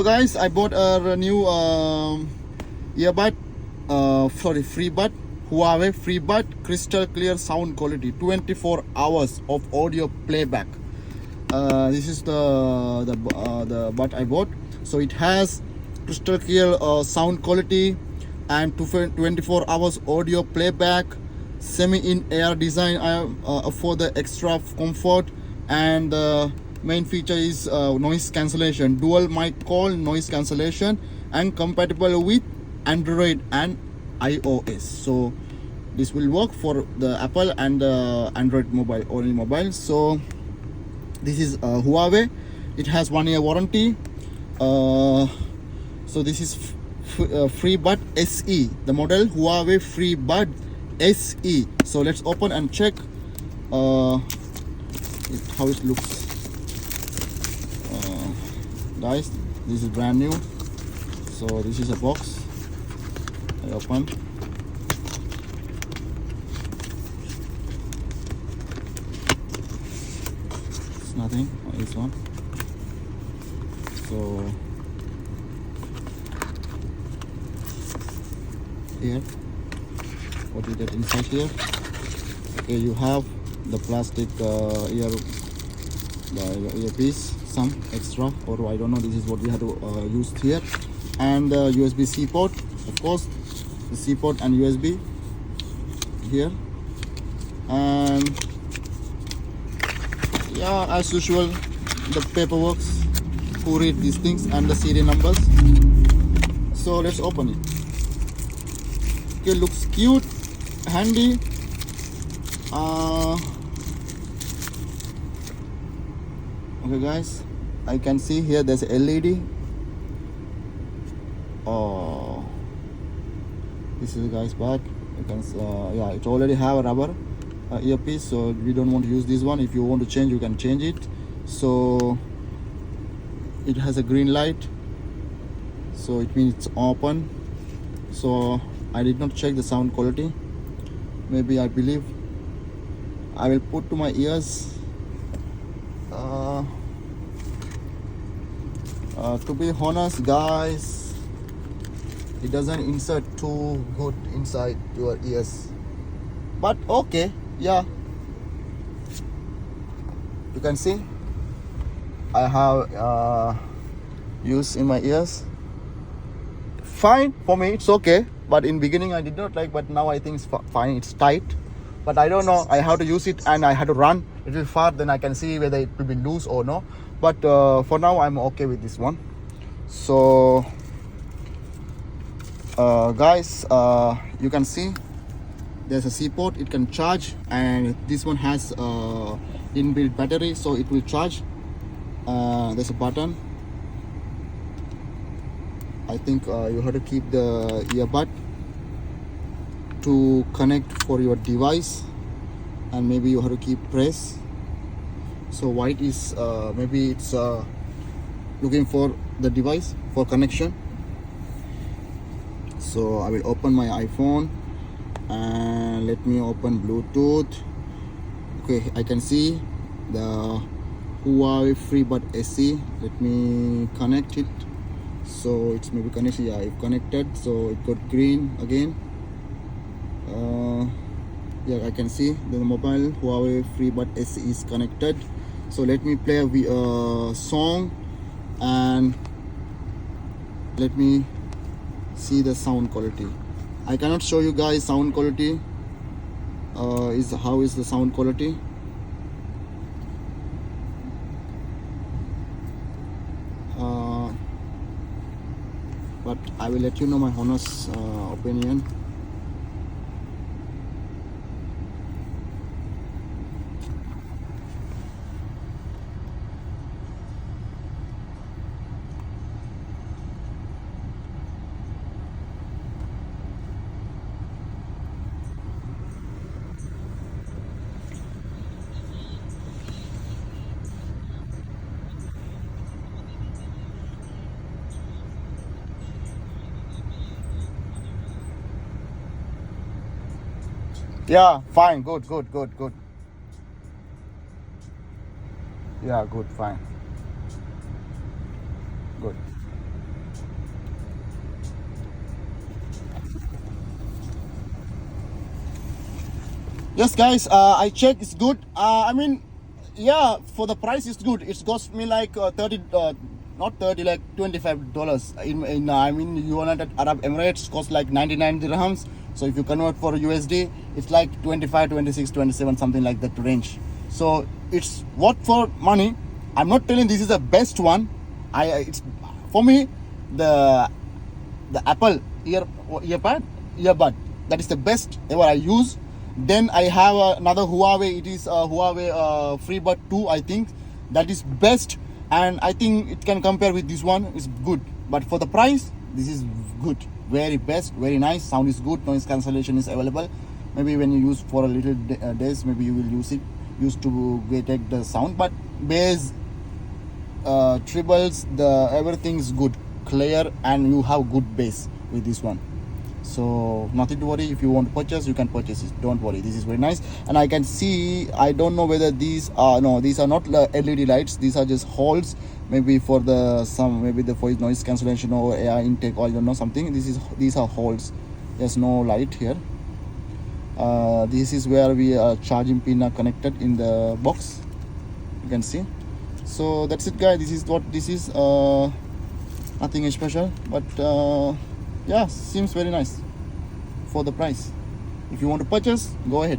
So guys, I bought a new earbud, FreeBud, HUAWEI FreeBud crystal clear sound quality, 24 hours of audio playback. This is the bud I bought. So it has crystal clear sound quality and 24 hours audio playback, semi-in-air design for the extra comfort, and the main feature is noise cancellation, dual mic call noise cancellation, and compatible with Android and iOS. So this will work for the Apple and the Android mobile, only mobile. So this is HUAWEI. It has 1 year warranty. So this is FreeBuds SE, the model HUAWEI FreeBuds SE. So let's open and check how it looks. Guys, this is brand new. So this is a box. I open. It's nothing on this one. So here, what you get inside here? Okay, you have the plastic earpiece, some extra, or I don't know, this is what we have to use here, and the USB-C port, of course, the C port and USB here, and yeah, as usual, the paperwork, who read these things, and the serial numbers. So let's open it. Okay, looks cute, handy. Okay guys, I can see here there's a LED. Oh, this is the guy's back. You can yeah, it already have a rubber earpiece, so we don't want to use this one. If you want to change, you can change it. So it has a green light, so it means it's open. So I did not check the sound quality. Maybe I believe I will put to my ears. To be honest guys, it doesn't insert too good inside your ears, but okay, yeah, you can see I have used in my ears. Fine for me, it's okay, but in beginning I did not like, but now I think it's fine. It's tight, but I don't know, I have to use it and I had to run a little far, then I can see whether it will be loose or no. But for now I'm okay with this one. So guys, you can see there's a C port, it can charge, and this one has inbuilt battery, so it will charge. There's a button. I think you have to keep the earbud to connect for your device, and maybe you have to keep press. So white is maybe it's looking for the device for connection. So I will open my iPhone and let me open Bluetooth. Okay, I can see the HUAWEI FreeBuds SE. Let me connect it. So it's maybe connected. Yeah, it connected, so it got green again. Yeah, I can see the mobile HUAWEI FreeBuds SE is connected. So let me play a song and let me see the sound quality. I cannot show you guys sound quality. How is the sound quality? But I will let you know my honest opinion. Yeah, fine, good. Yeah, good, fine. Good. Yes, guys, I checked. It's good. I mean, yeah, for the price, it's good. It's cost me like 30, not 30, like $25. In I mean, United Arab Emirates cost like 99 dirhams. So if you convert for USD, it's like 25, 26, 27, something like that range. So it's worth for money. I'm not telling this is the best one. It's for me the Apple earbud, that is the best ever I use. Then I have another Huawei. It is Huawei FreeBuds 2, I think. That is best, and I think it can compare with this one. It's good, but for the price, this is good. Very best, very nice. Sound is good. Noise cancellation is available. Maybe when you use for a little days, maybe you will use it used to take the sound. But bass, trebles, the everything is good, clear, and you have good bass with this one. So nothing to worry. If you want to purchase, you can purchase it. Don't worry, this is very nice. And I can see, I don't know whether these are, no, these are not LED lights. These are just holes, maybe for the maybe the for noise cancellation or air intake, or I don't know, something. These are holes. There's no light here. This is where we are charging pin are connected in the box, you can see. So that's it, guys. This is what this is. Nothing special, but yeah, seems very nice for the price. If you want to purchase, go ahead.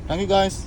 Thank you, guys.